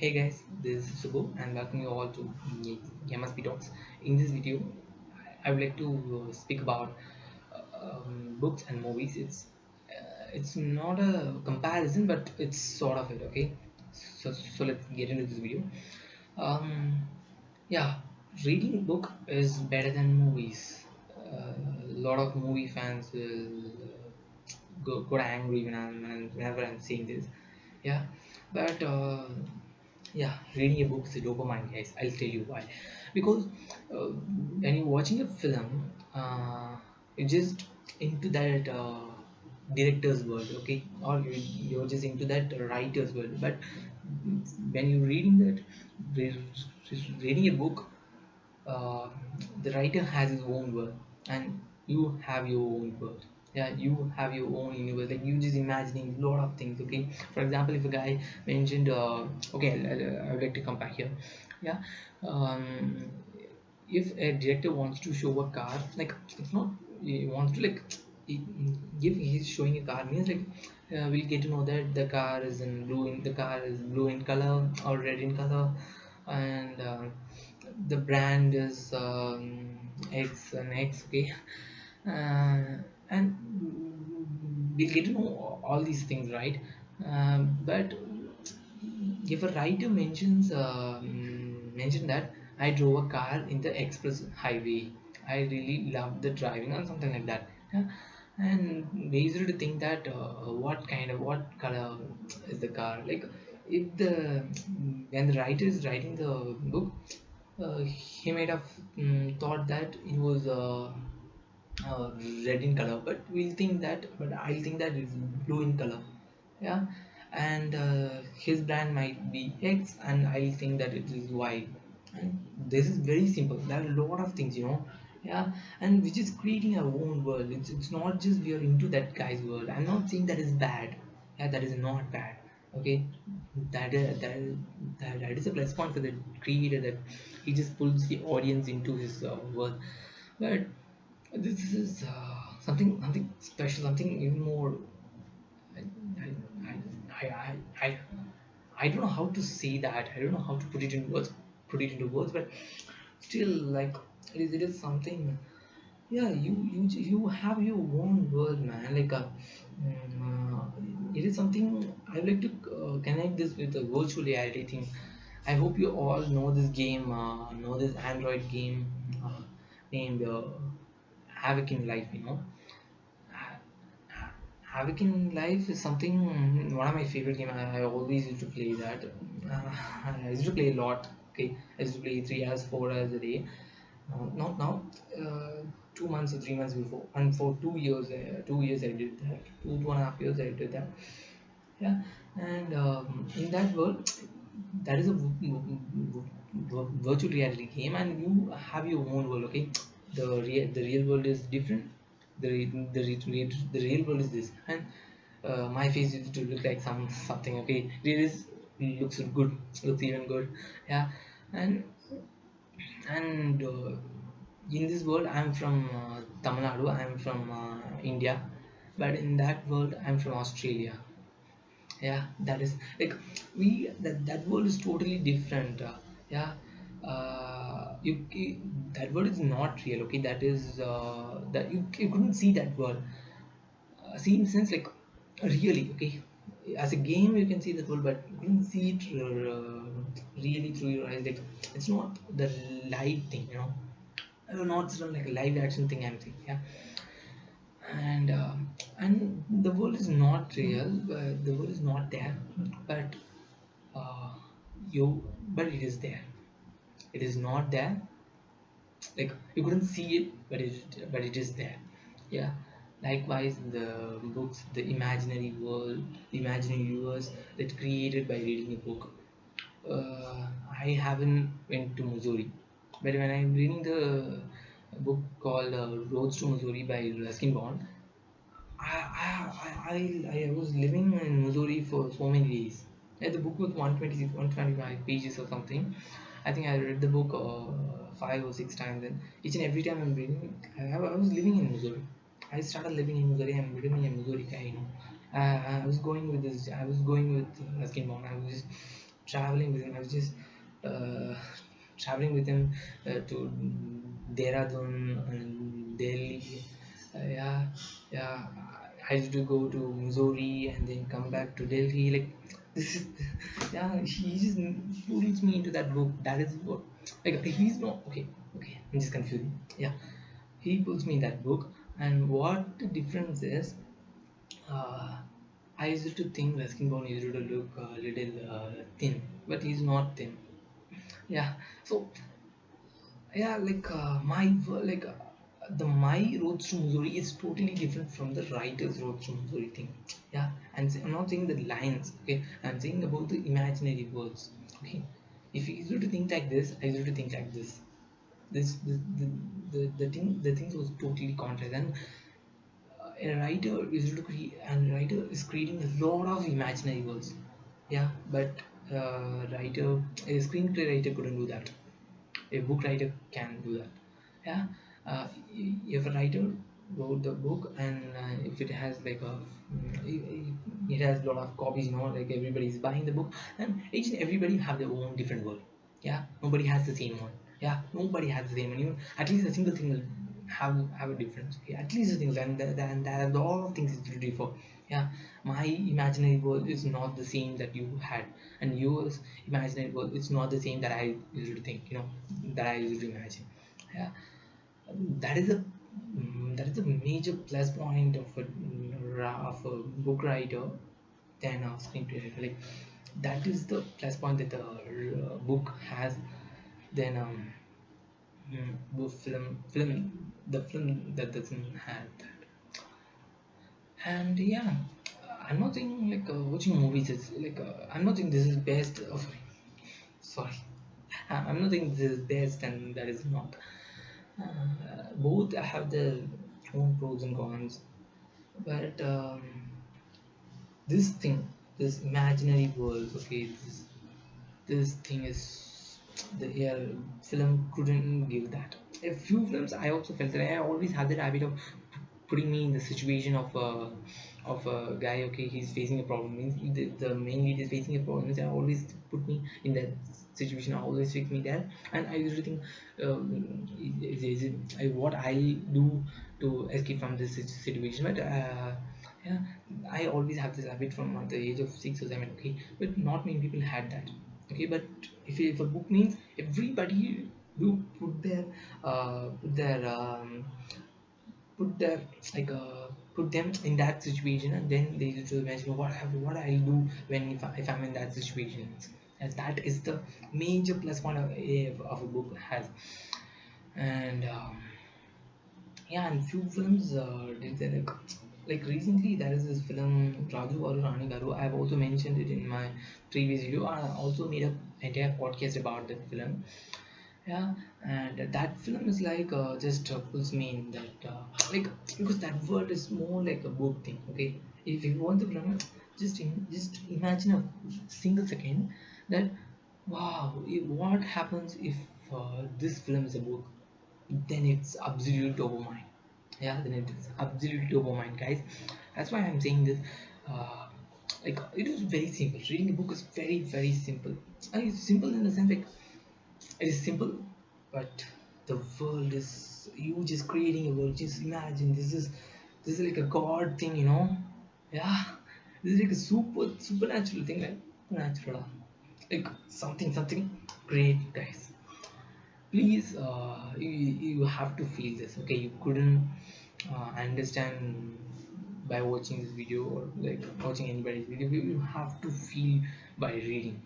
Hey guys, this is Subbu and welcome you all to MSP Talks. In this video, I would like to speak about books and movies. It's not a comparison, but it's sort of it. Okay, so let's get into this video. Um, yeah, reading a book is better than movies. A lot of movie fans will go angry whenever I'm saying this. Yeah, but yeah, reading a book is a dopamine, guys. I'll tell you why. Because when you're watching a film, you're just into that director's world, okay, or you're just into that writer's world. But when you're reading reading a book, uh, the writer has his own world and you have your own world. Yeah, you have your own universe, like you just imagining a lot of things. Okay, for example, if a guy mentioned okay, I would like to come back here. Yeah, um, if a director wants to show a car, like it's not he wants to like he- if he's showing a car means like we'll get to know that the car is blue in color or red in color, and the brand is X and X, okay, and we'll get to know all these things, right? But if a writer mention that I drove a car in the express highway, I really loved the driving or something like that. Yeah? And we used to think that what color is the car? Like if the when the writer is writing the book, he might have thought that it was uh, red in color, but I'll think that it's blue in color. Yeah, and his brand might be X and I'll think that it is Y. And this is very simple. There are a lot of things, yeah, and which is creating our own world. It's not just we are into that guy's world. I'm not saying that is bad. Yeah, that is not bad. Okay, that is, that is, that is a plus point for the creator, that he just pulls the audience into his world. But this is something special, something even more. I, I, I, I, I, I don't know how to say that. I don't know how to put it in words. Put it into words, but still, like it is something. Yeah, you have your own world, man. Like it is something. I would like to connect this with the virtual reality thing. I hope you all know this game. Know this Android game named Havoc in Life. Havoc in Life is something, one of my favorite game. I always used to play that. I used to play a lot. Okay, I used to play 3 hours, 4 hours a day. Not now. 2 months or 3 months before, and for 2 years, 2 years I did that. 2.5 years I did that. Yeah, and in that world, that is a virtual reality game, and you have your own world. Okay, the real world is different. The real world is this, and my face used to look like something. Okay, it is looks good, looks even good. Yeah, and and in this world, I'm from Tamil Nadu. I'm from India, but in that world, I'm from Australia. Yeah, that is like that world is totally different. Yeah, that world is not real. Okay, that is that you couldn't see that world. See, in the sense, like really, okay, as a game you can see that world, but you couldn't see it really through your eyes. Like it's not the live thing, not sort of like a live action thing I'm saying. Yeah, and the world is not real. The world is not there, but uh, but it is there. It is not there, like you couldn't see it, but it is there. Yeah, likewise the books, the imaginary world, the imaginary universe that created by reading a book. uh, I haven't went to Missouri, but when I'm reading the book called Roads to Missouri by Ruskin Bond, I was living in Missouri for so many days. Yeah, the book was 126, 125 pages or something. I think I read the book 5 or 6 times, and each and every time I'm reading, I was living in Missouri. I started living in Missouri. I'm becoming a Missouri guy. I was going with this. I was going with Ruskin Bond. I was just traveling with him. I was just uh, traveling with him to Dehradun and Delhi. Yeah, yeah. I used to go to Missouri and then come back to Delhi. Like this is, yeah. He just pulls me into that book. That is what. Like he's not okay. Okay, I'm just confused. Yeah, he pulls me in that book. And what the difference is, uh, I used to think Ruskin Bone used to look a little thin, but he's not thin. Yeah. So yeah, like the my roads to Missouri is totally different from the writer's roads to Missouri thing. Yeah, and I'm not saying the lines. Okay, I'm saying about the imaginary worlds. Okay, if you used to think like this, I used to think like this. This the things was totally contrast, and a writer is to create and writer is creating a lot of imaginary worlds. Yeah, but writer a screenplay writer couldn't do that. A book writer can do that. Yeah, if a writer wrote the book and if it has like it has a lot of copies, like everybody is buying the book, and each and everybody have their own different world. Yeah, nobody has the same one. Yeah, nobody has the same one. Even at least a single thing will have a difference. Okay, at least a thing, and there are a lot of things to differ. Yeah, my imaginary world is not the same that you had, and yours imaginary world is not the same that I usually think. That I usually imagine. Yeah, that is a major plus point of a book writer than a screenplay writer. Like that is the plus point that the book has. Then the film that doesn't have that. And yeah, I'm not saying like watching movies is like I'm not saying this is best. Oh, sorry. I'm not saying this is best and that is not. Both have their own pros and cons, but this thing, this imaginary world, okay, this thing is the film couldn't give that. A few films I also felt that I always had that habit of putting me in the situation of a guy. Okay, he's facing a problem. Means the main lead is facing a problem. Means I always put me in that situation. I always take me there, and I usually think, what I'll do to escape from this situation. But yeah, I always have this habit from the age of 6 or 7. Okay, but not many people had that. Okay, but if a book means everybody do put their put them in that situation, and then they used to imagine what I'll do when if I'm in that situation. And that is the major plus point of a book has. And yeah, and few films did they like recently there is this film Raju or Rani Garu. I've also mentioned it in my previous video. I also made a entire podcast about that film. Yeah, and that film is like just pulls me in that like because that world is more like a book thing. Okay, if you want to film, just imagine a single second that wow, what happens if this film is a book? Then it's absolute dopamine. Yeah, then it is absolute dopamine, guys. That's why I'm saying this. Uh, like it is very simple. Reading a book is very very simple. And it's simple in the sense like it is simple, but the world is you just creating a world. Just imagine this is like a god thing. Yeah, this is like a supernatural thing, like supernatural, like something great, guys. Please, you have to feel this. Okay, you couldn't understand by watching this video or like watching anybody's video. You have to feel by reading.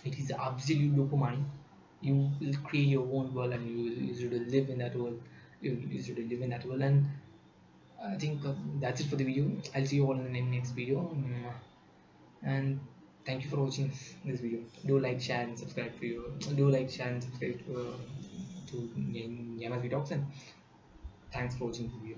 It is absolute dopamine. You will create your own world and you should live in that world. You should live in that world. And I think that's it for the video. I'll see you all in the next video. And thank you for watching this video. Do like, share, and subscribe to you. Do like, share, and subscribe to Yama's Talks. And thanks for watching the video.